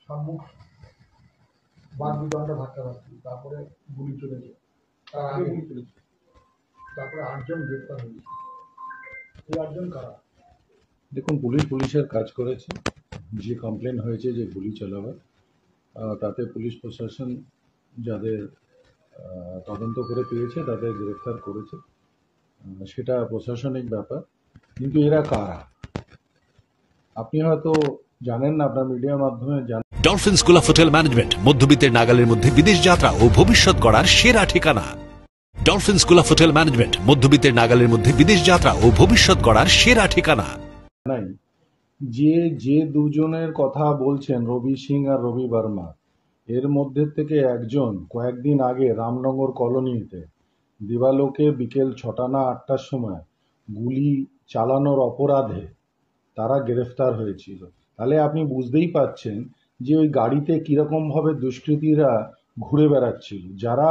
সম্মুখ বাদ বিদণ্ড ধাক্কাধাক্কি, তারপরে গুলি চলেছে, তার আগে গুলি চলেছে, তারপরে 8জন গ্রেপ্তার হয়েছে। এই 8জন কারা? দেখুন, পুলিশের কাজ করেছে। যে কমপ্লেন হয়েছে যে গুলি চালাবার, তাতে পুলিশ প্রশাসন যাদের তদন্ত করে পেয়েছে তাদের গ্রেফতার করেছে, সেটা প্রশাসনিক ব্যাপার। কিন্তু এরা কারা আপনি হয়তো জানেন না, আপনার মিডিয়ার মাধ্যমে জানেন। Dolphin school of hotel management মধ্যবিত্তের নাগালের মধ্যে বিদেশ যাত্রা ও ভবিষ্যৎ গড়ার সেরা ঠিকানা। Dolphin school of hotel management মধ্যবিত্তের নাগালের মধ্যে বিদেশ যাত্রা ও ভবিষ্যৎ গড়ার সেরা ঠিকানা। যে দুজনের কথা বলছেন, রবি সিং আর রবি বর্মা, এর মধ্যে থেকে একজন কয়েকদিন আগে রামনগর কলোনিতে দিবালোকে বিকেল 6টা না 8টার সময় গুলি চালানোর অপরাধে তারা গ্রেফতার হয়েছিল। তাহলে আপনি বুঝতেই পাচ্ছেন যে ওই গাড়িতে কিরকমভাবে দুষ্কৃতীরা ঘুরে বেড়াচ্ছিল। যারা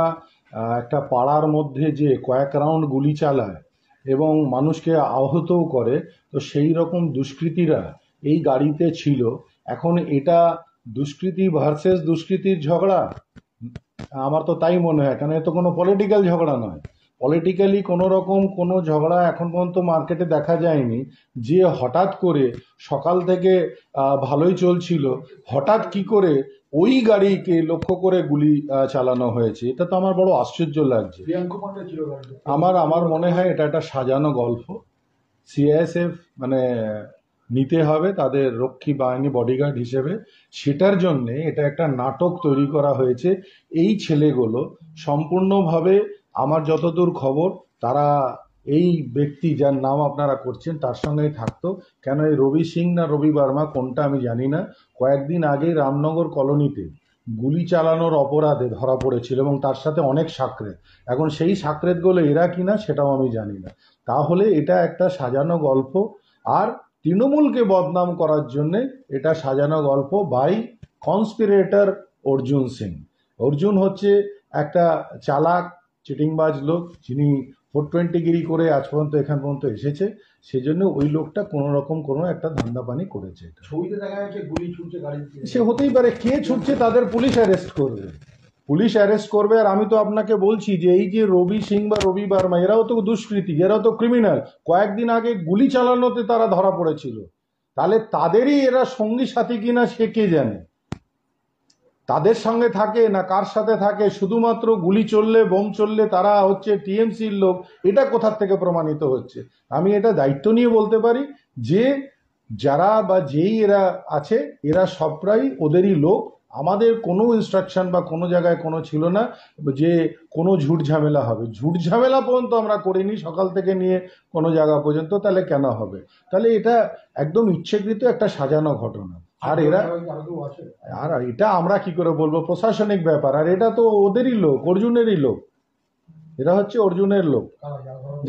একটা পাড়ার মধ্যে যে কয়েক রাউন্ড গুলি চালায় এবং মানুষকে আহতও করে, তো সেই রকম দুষ্কৃতীরা এই গাড়িতে ছিল। এখন এটা দুষ্কৃতী ভার্সেস দুষ্কৃতীর ঝগড়া, আমার তো তাই মনে হয়। কারণ এ তো কোনো পলিটিক্যাল ঝগড়া নয়। পলিটিক্যালি কোনো রকম কোনো ঝগড়া এখন পর্যন্ত মার্কেটে দেখা যায়নি। যে হঠাৎ করে সকাল থেকে ভালোই চলছিল, হঠাৎ কি করে ওই গাড়িকে লক্ষ্য করে গুলি চালানো হয়েছে, এটা তো আমার বড় আশ্চর্য লাগছে। আমার মনে হয় এটা একটা সাজানো গল্প। সিআইএসএফ মানে নিতে হবে তাদের রক্ষী বাহিনী বডিগার্ড হিসেবে, সেটার জন্য এটা একটা নাটক তৈরি করা হয়েছে। এই ছেলেগুলো সম্পূর্ণভাবে, আমার যতদূর খবর, তারা এই ব্যক্তি যার নাম আপনারা করছেন তার সঙ্গেই থাকতো। কেন এই রবি সিং না রবি বর্মা কোনটা আমি জানি না, কয়েকদিন আগে রামনগর কলোনিতে গুলি চালানোর অপরাধে ধরা পড়েছিল এবং তার সাথে অনেক সাকরেত। এখন সেই সাকরেতগুলো এরা কিনা সেটাও আমি জানি না। তাহলে এটা একটা সাজানো গল্প, আর তৃণমূলকে বদনাম করার জন্যে এটা সাজানো গল্প বাই কনস্পিরেটর অর্জুন সিং। অর্জুন হচ্ছে একটা চালাক চিটিংবাজ লোক, যিনি 420 গিরি করে আজ পর্যন্ত এখান পর্যন্ত এসেছে। সেজন্য ওই লোকটা কোনো রকম কোনো একটা ধান্দাপানি করেছে। ছবিতে দেখা যাচ্ছে গুলি ছুটছে গাড়িতে। সে হতেই পারে, কে ছুটছে তাদের পুলিশ অ্যারেস্ট করবে। পুলিশ অ্যারেস্ট করবে। আর আমি তো আপনাকে বলছি যে এই যে রবি সিং বা রবি বর্মা, এরাও তো দুষ্কৃতী, এরাও তো ক্রিমিনাল। কয়েকদিন আগে গুলি চালানোতে তারা ধরা পড়েছিল। তাহলে তাদেরই এরা সঙ্গী সাথী কিনা সে কে জানে। তাদের সঙ্গে থাকে না কার সাথে থাকে, শুধুমাত্র গুলি চললে বোম চললে তারা হচ্ছে টিএমসির লোক, এটা কোথার থেকে প্রমাণিত হচ্ছে? আমি এটা দায়িত্ব নিয়ে বলতে পারি যে যারা বা যেই এরা আছে, এরা সবটাই ওদেরই লোক। আমাদের কোনো ইনস্ট্রাকশন বা কোনো জায়গায় কোনো ছিল না যে কোনো ঝুট ঝামেলা হবে। ঝুট ঝামেলা পর্যন্ত আমরা করিনি সকাল থেকে নিয়ে কোনো জায়গা পর্যন্ত। তাহলে কেন হবে? তাহলে এটা একদম ইচ্ছাকৃত একটা সাজানো ঘটনা। আর এটা আমরা কি করে বলবো? প্রশাসনিক ব্যাপার। আর এটা তো ওদেরই লোক, অর্জুনেরই লোক। এরা হচ্ছে অর্জুনের লোক,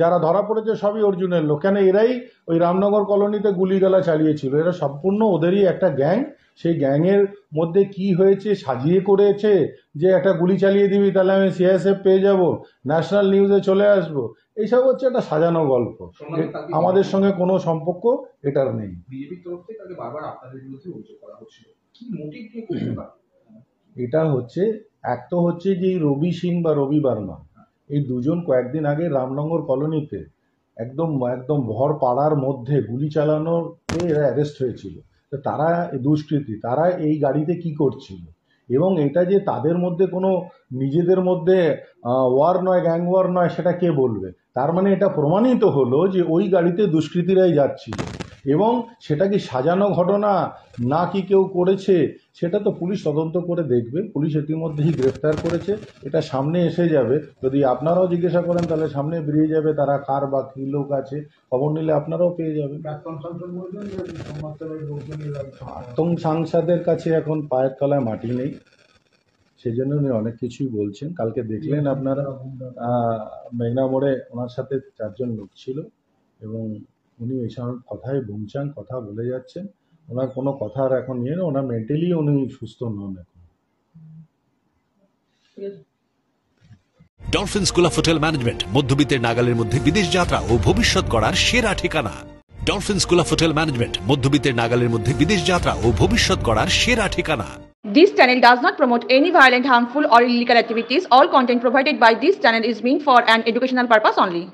যারা ধরা পড়েছে সবই অর্জুনের লোক। কেন এরাই ওই রামনগর কলোনিতে গুলিগালা চালিয়েছিল। এরা সম্পূর্ণ ওদেরই একটা গ্যাং। সেই গ্যাংয়ের মধ্যে কি হয়েছে সাজিয়ে করেছে যে একটা গুলি চালিয়ে দিবি তাহলে আমি সিআইএসএফ পেয়ে যাব, ন্যাশনাল নিউজে চলে আসবো। এইসব হচ্ছে একটা সাজানো গল্প, আমাদের সঙ্গে কোনো সম্পর্ক এটার নেই। বিজেপির তরফ থেকে তাকে বারবার আপনাদের বিরুদ্ধে অভিযোগ করা হচ্ছিল, কি মোটিভ নিয়ে করতে পারে? এটা হচ্ছে, এক তো হচ্ছে যে রবি সিং বা রবি বর্মা, এই দুজন কয়েকদিন আগে রামনগর কলোনিতে একদম ভর পাড়ার মধ্যে গুলি চালানোতে এরা অ্যারেস্ট হয়েছিল। তো তারা দুষ্কৃতী, তারা এই গাড়িতে কি করছিল? এবং এটা যে তাদের মধ্যে কোনো নিজেদের মধ্যে ওয়ার নয়, গ্যাং ওয়ার নয়, সেটা কে বলবে? তার মানে এটা প্রমাণিত হলো যে ওই গাড়িতে দুষ্কৃতীরাই যাচ্ছিল। এবং সেটা কি সাজানো ঘটনা না কি কেউ করেছে, সেটা তো পুলিশ তদন্ত করে দেখবে। পুলিশ ইতিমধ্যেই গ্রেফতার করেছে, এটা সামনে এসে যাবে। যদি আপনারাও জিজ্ঞাসা করেন তাহলে সামনে বেরিয়ে যাবে তারা কার বা কী লোক আছে। খবর নিলে আপনারাও পেয়ে যাবেন। প্রাক্তন সাংসদের কাছে এখন পায়ের তলায় মাটি নেই, সেজন্য উনি অনেক কিছুই বলছেন। কালকে দেখলেন আপনারা মেঘনা মোড়ে ওনার সাথে 4 জন লোক ছিল এবং উনি এইসব কথায় বুমচাং কথা বলে যাচ্ছেন। ওনার কোনো কথার এখন নিয়ে না, ওনার মেন্টালি উনি সুস্থ নন এখন। Dolphin school of hotel management মধ্যবিত্তের নাগালের মধ্যে বিদেশ যাত্রা ও ভবিষ্যৎ গড়ার সেরা ঠিকানা। Dolphin school of hotel management মধ্যবিত্তের নাগালের মধ্যে বিদেশ যাত্রা ও ভবিষ্যৎ গড়ার সেরা ঠিকানা। This channel does not promote any violent, harmful, or illegal activities. All content provided by this channel is meant for an educational purpose only.